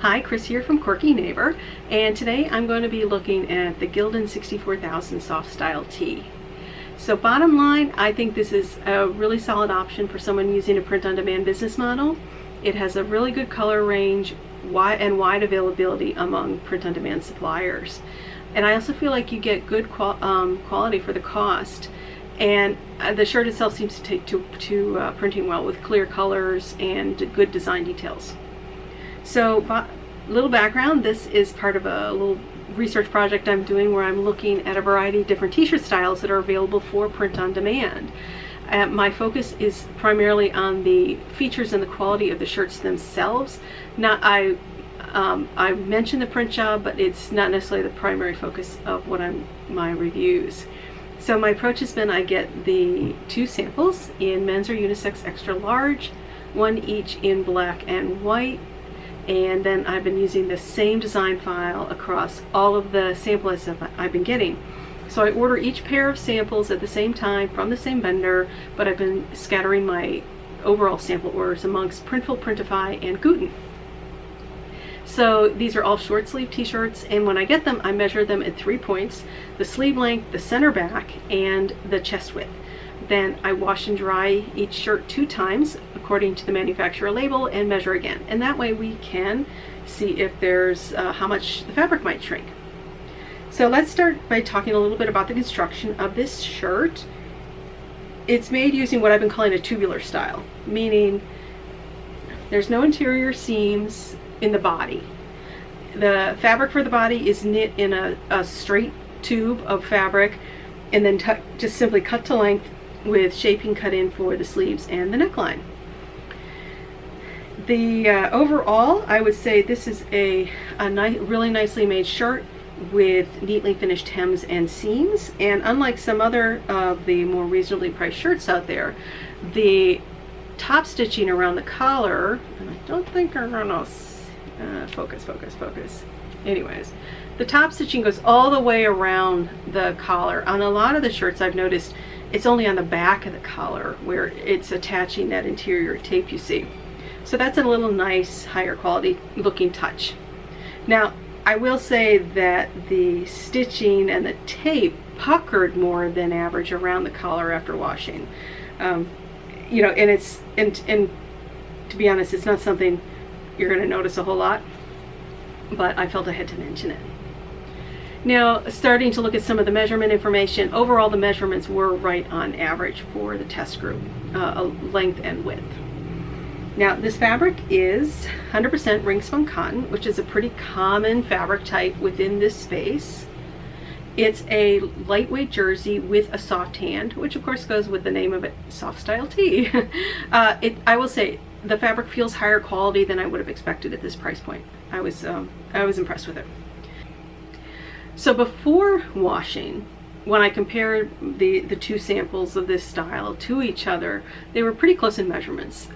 Hi, Chris here from Quirky Neighbor, and today I'm going to be looking at the Gildan 64,000 Softstyle Tee. So bottom line, I think this is a really solid option for someone using a print-on-demand business model. It has a really good color range and wide availability among print-on-demand suppliers. And I also feel like you get good quality for the cost. And the shirt itself seems to take to printing well with clear colors and good design details. So, little background, this is part of a little research project I'm doing where I'm looking at a variety of different t-shirt styles that are available for print on demand. My focus is primarily on the features and the quality of the shirts themselves. I mentioned the print job, but it's not necessarily the primary focus of my reviews. So my approach has been I get the two samples in men's or unisex extra large, one each in black and white. And then I've been using the same design file across all of the samples I've been getting. So I order each pair of samples at the same time from the same vendor, but I've been scattering my overall sample orders amongst Printful, Printify, and Gildan. So these are all short sleeve t-shirts, and when I get them, I measure them at 3 points: the sleeve length, the center back, and the chest width. Then I wash and dry each shirt 2 times according to the manufacturer label and measure again. And that way we can see if there's how much the fabric might shrink. So let's start by talking a little bit about the construction of this shirt. It's made using what I've been calling a tubular style, meaning there's no interior seams in the body. The fabric for the body is knit in a straight tube of fabric and then just simply cut to length with shaping cut in for the sleeves and the neckline. The overall, I would say this is a really nicely made shirt with neatly finished hems and seams. And unlike some other of the more reasonably priced shirts out there, the top stitching around the collar, and I don't think I'm gonna focus. Anyways, the top stitching goes all the way around the collar. On a lot of the shirts I've noticed it's only on the back of the collar where it's attaching that interior tape you see. So that's a little nice, higher quality looking touch. Now, I will say that the stitching and the tape puckered more than average around the collar after washing. You know, and to be honest, it's not something you're going to notice a whole lot, but I felt I had to mention it. Now, starting to look at some of the measurement information, overall the measurements were right on average for the test group, length and width. Now, this fabric is 100% ring spun cotton, which is a pretty common fabric type within this space. It's a lightweight jersey with a soft hand, which of course goes with the name of it, Softstyle Tee. I will say, the fabric feels higher quality than I would have expected at this price point. I was impressed with it. So before washing, when I compared the two samples of this style to each other, they were pretty close in measurements.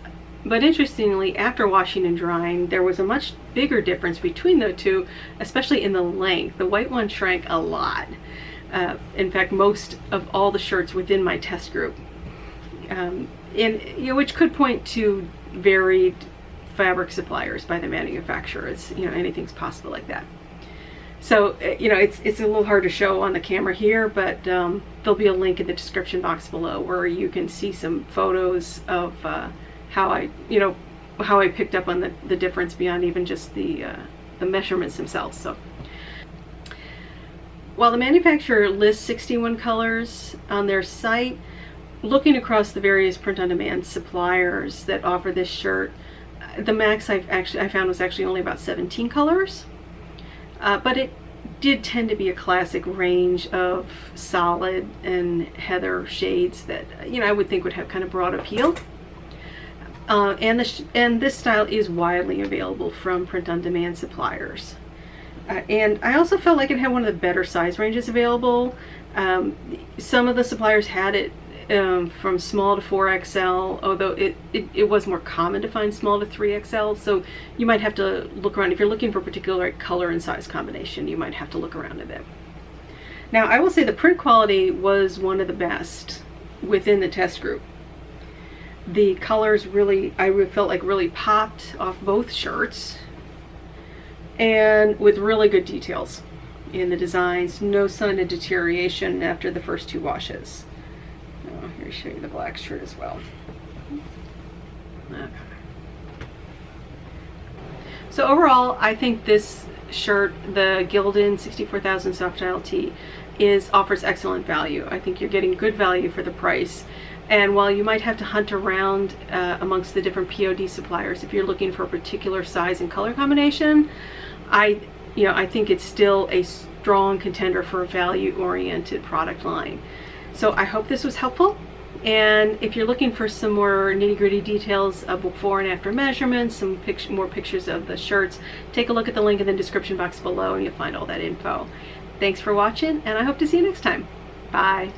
But interestingly, after washing and drying, there was a much bigger difference between the two, especially in the length. The white one shrank a lot. In fact, most of all the shirts within my test group, and which could point to varied fabric suppliers by the manufacturer. It's, anything's possible like that. So, it's a little hard to show on the camera here, but there'll be a link in the description box below where you can see some photos of how I picked up on the difference beyond even just the measurements themselves. So, while the manufacturer lists 61 colors on their site, looking across the various print-on-demand suppliers that offer this shirt, the max I found was actually only about 17 colors. But it did tend to be a classic range of solid and heather shades that I would think would have kind of broad appeal. And this style is widely available from print-on-demand suppliers. And I also felt like it had one of the better size ranges available. Some of the suppliers had it from small to 4XL, although it was more common to find small to 3XL, so you might have to look around. If you're looking for a particular color and size combination, you might have to look around a bit. Now, I will say the print quality was one of the best within the test group. The colors really, I felt like really popped off both shirts. and with really good details in the designs. No sign of deterioration after the first 2 washes. Oh, here, show you the black shirt as well. Okay. So overall, I think this shirt, the Gildan 64,000 Softstyle tee, offers excellent value. I think you're getting good value for the price. And while you might have to hunt around amongst the different POD suppliers if you're looking for a particular size and color combination, I think it's still a strong contender for a value-oriented product line. So I hope this was helpful. And if you're looking for some more nitty-gritty details of before and after measurements, some more pictures of the shirts, take a look at the link in the description box below and you'll find all that info. Thanks for watching, and I hope to see you next time. Bye.